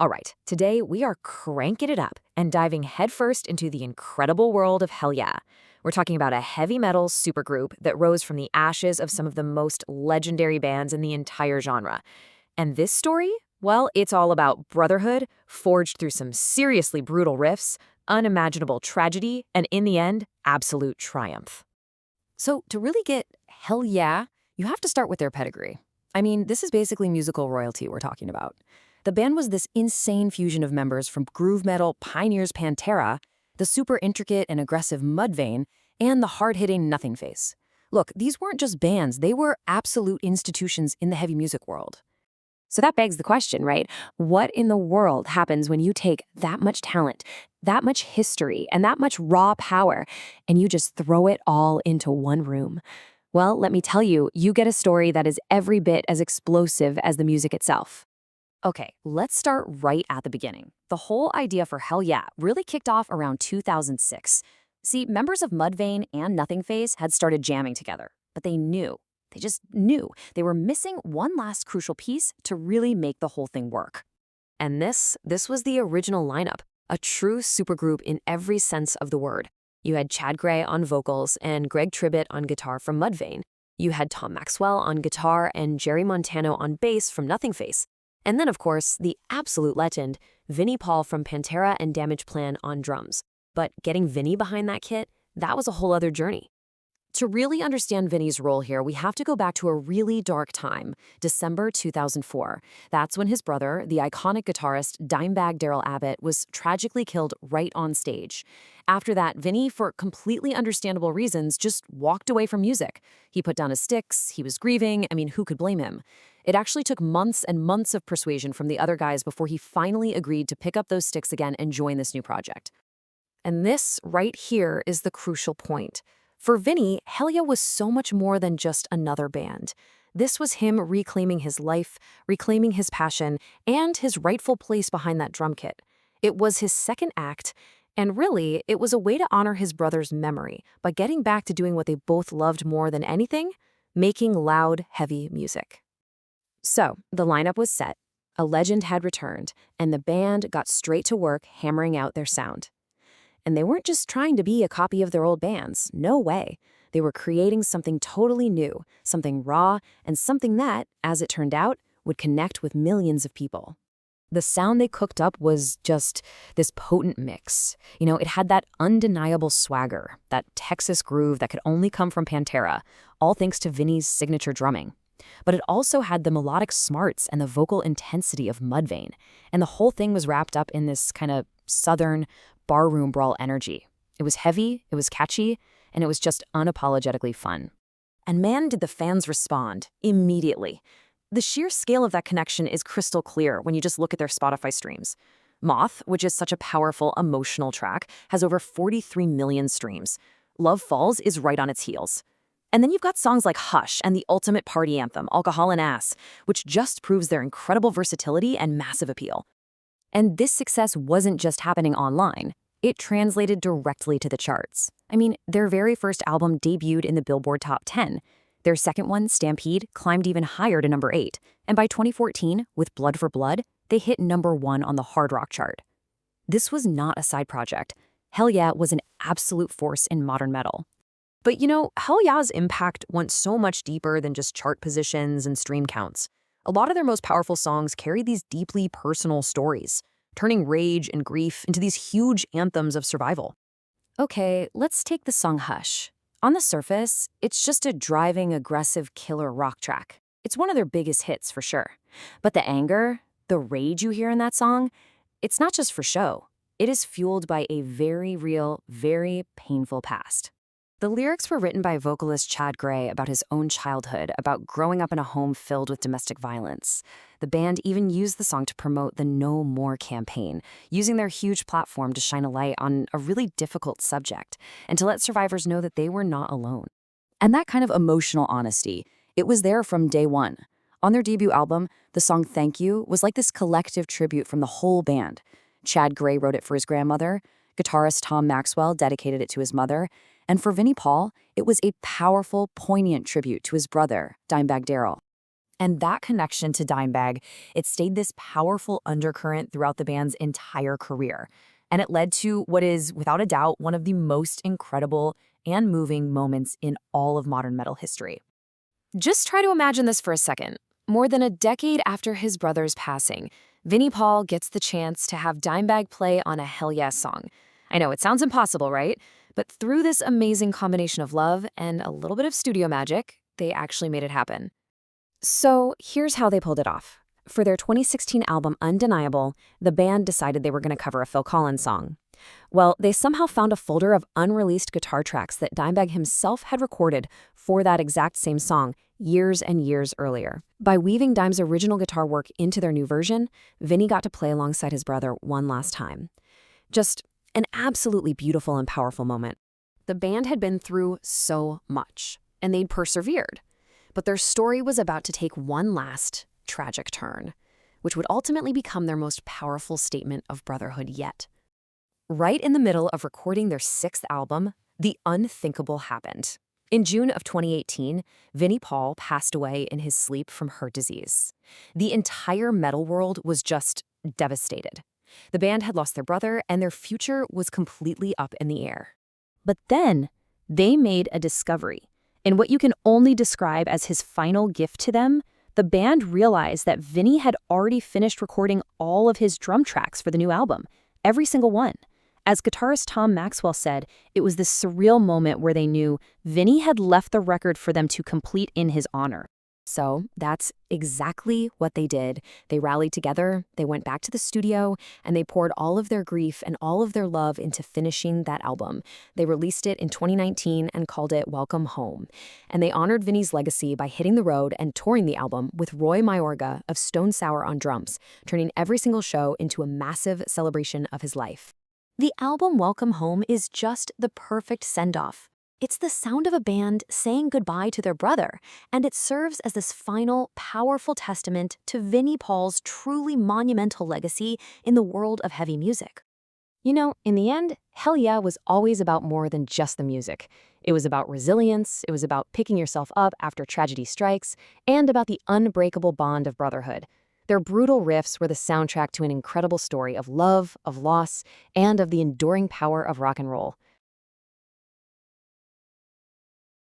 All right, today we are cranking it up and diving headfirst into the incredible world of Hellyeah. We're talking about a heavy metal supergroup that rose from the ashes of some of the most legendary bands in the entire genre. And this story? Well, it's all about brotherhood, forged through some seriously brutal riffs, unimaginable tragedy, and in the end, absolute triumph. So to really get Hellyeah, you have to start with their pedigree. I mean, this is basically musical royalty we're talking about. The band was this insane fusion of members from groove metal pioneers Pantera, the super intricate and aggressive Mudvayne, and the hard-hitting Nothing Face. Look, these weren't just bands, they were absolute institutions in the heavy music world. So that begs the question, right? What in the world happens when you take that much talent, that much history, and that much raw power, and you just throw it all into one room? Well, let me tell you, you get a story that is every bit as explosive as the music itself. Okay, let's start right at the beginning. The whole idea for Hellyeah really kicked off around 2006. See, members of Mudvayne and Nothing Face had started jamming together, but they just knew they were missing one last crucial piece to really make the whole thing work. And this was the original lineup, a true supergroup in every sense of the word. You had Chad Gray on vocals and Greg Tribbett on guitar from Mudvayne. You had Tom Maxwell on guitar and Jerry Montano on bass from Nothing Face. And then, of course, the absolute legend, Vinnie Paul from Pantera and Damageplan on drums. But getting Vinnie behind that kit, that was a whole other journey. To really understand Vinnie's role here, we have to go back to a really dark time, December 2004. That's when his brother, the iconic guitarist Dimebag Darrell Abbott, was tragically killed right on stage. After that, Vinnie, for completely understandable reasons, just walked away from music. He put down his sticks, he was grieving, who could blame him? It actually took months and months of persuasion from the other guys before he finally agreed to pick up those sticks again and join this new project. And this right here is the crucial point. For Vinnie, Hellyeah was so much more than just another band. This was him reclaiming his life, reclaiming his passion, and his rightful place behind that drum kit. It was his second act, and really, it was a way to honor his brother's memory by getting back to doing what they both loved more than anything, making loud, heavy music. So, the lineup was set, a legend had returned, and the band got straight to work hammering out their sound. And they weren't just trying to be a copy of their old bands. No way. They were creating something totally new, something raw, and something that, as it turned out, would connect with millions of people. The sound they cooked up was just this potent mix. It had that undeniable swagger, that Texas groove that could only come from Pantera, all thanks to Vinnie's signature drumming. But it also had the melodic smarts and the vocal intensity of Mudvayne, and the whole thing was wrapped up in this kind of southern barroom brawl energy. It was heavy, it was catchy, and it was just unapologetically fun. And man, did the fans respond immediately. The sheer scale of that connection is crystal clear when you just look at their Spotify streams. Moth, which is such a powerful, emotional track, has over 43 million streams. Love Falls is right on its heels. And then you've got songs like Hush and the ultimate party anthem, Alcohol and Ass, which just proves their incredible versatility and massive appeal. And this success wasn't just happening online. It translated directly to the charts. Their very first album debuted in the Billboard Top 10. Their second one, Stampede, climbed even higher to number 8. And by 2014, with Blood for Blood, they hit number 1 on the hard rock chart. This was not a side project. Hellyeah was an absolute force in modern metal. But Hellyeah's impact went so much deeper than just chart positions and stream counts. A lot of their most powerful songs carry these deeply personal stories, turning rage and grief into these huge anthems of survival. Okay, let's take the song Hush. On the surface, it's just a driving, aggressive killer rock track. It's one of their biggest hits for sure. But the anger, the rage you hear in that song, it's not just for show. It is fueled by a very real, very painful past. The lyrics were written by vocalist Chad Gray about his own childhood, about growing up in a home filled with domestic violence. The band even used the song to promote the No More campaign, using their huge platform to shine a light on a really difficult subject and to let survivors know that they were not alone. And that kind of emotional honesty, it was there from day one. On their debut album, the song Thank You was like this collective tribute from the whole band. Chad Gray wrote it for his grandmother, guitarist Tom Maxwell dedicated it to his mother, and for Vinnie Paul, it was a powerful, poignant tribute to his brother, Dimebag Darrell. And that connection to Dimebag, it stayed this powerful undercurrent throughout the band's entire career. And it led to what is, without a doubt, one of the most incredible and moving moments in all of modern metal history. Just try to imagine this for a second. More than a decade after his brother's passing, Vinnie Paul gets the chance to have Dimebag play on a Hellyeah song. I know, it sounds impossible, right? But through this amazing combination of love and a little bit of studio magic, they actually made it happen. So here's how they pulled it off. For their 2016 album Undeniable, the band decided they were going to cover a Phil Collins song. Well, they somehow found a folder of unreleased guitar tracks that Dimebag himself had recorded for that exact same song years and years earlier. By weaving Dime's original guitar work into their new version, Vinnie got to play alongside his brother one last time. Just an absolutely beautiful and powerful moment. The band had been through so much, and they'd persevered. But their story was about to take one last, tragic turn, which would ultimately become their most powerful statement of brotherhood yet. Right in the middle of recording their 6th album, the unthinkable happened. In June of 2018, Vinnie Paul passed away in his sleep from heart disease. The entire metal world was just devastated. The band had lost their brother, and their future was completely up in the air. But then, they made a discovery. In what you can only describe as his final gift to them, the band realized that Vinnie had already finished recording all of his drum tracks for the new album, every single one. As guitarist Tom Maxwell said, it was this surreal moment where they knew Vinnie had left the record for them to complete in his honor. So that's exactly what they did. They rallied together, they went back to the studio, and they poured all of their grief and all of their love into finishing that album. They released it in 2019 and called it Welcome Home. And they honored Vinnie's legacy by hitting the road and touring the album with Roy Mayorga of Stone Sour on drums, turning every single show into a massive celebration of his life. The album Welcome Home is just the perfect send-off. It's the sound of a band saying goodbye to their brother, and it serves as this final, powerful testament to Vinnie Paul's truly monumental legacy in the world of heavy music. You know, in the end, Hellyeah was always about more than just the music. It was about resilience, it was about picking yourself up after tragedy strikes, and about the unbreakable bond of brotherhood. Their brutal riffs were the soundtrack to an incredible story of love, of loss, and of the enduring power of rock and roll.